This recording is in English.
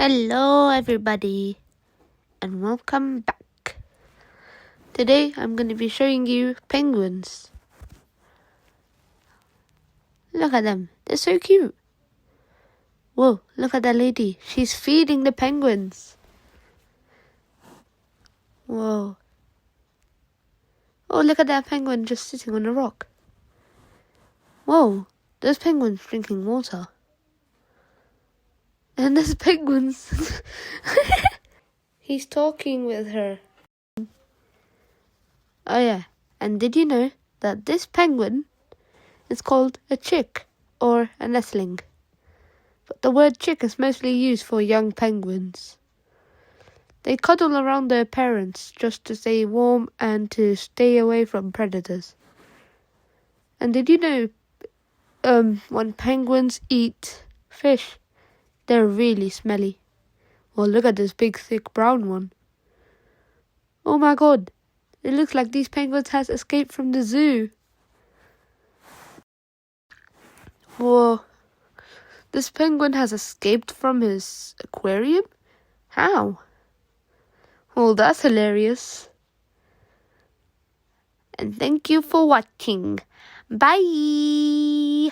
Hello everybody and welcome back. Today I'm going to be showing you penguins. Look at them, they're so cute. Whoa, look at that lady, she's feeding the penguins. Whoa. Oh, look at that penguin just sitting on a rock. Whoa, those penguins drinking water. And there's penguins. He's talking with her. Oh yeah, and did you know that this penguin is called a chick or a nestling? But the word chick is mostly used for young penguins. They cuddle around their parents just to stay warm and to stay away from predators. And did you know when penguins eat fish, they're really smelly? Well, look at this big thick brown one. Oh my god, it looks like these penguins has escaped from the zoo. Whoa, this penguin has escaped from his aquarium? How? Well, that's hilarious. And thank you for watching. Bye!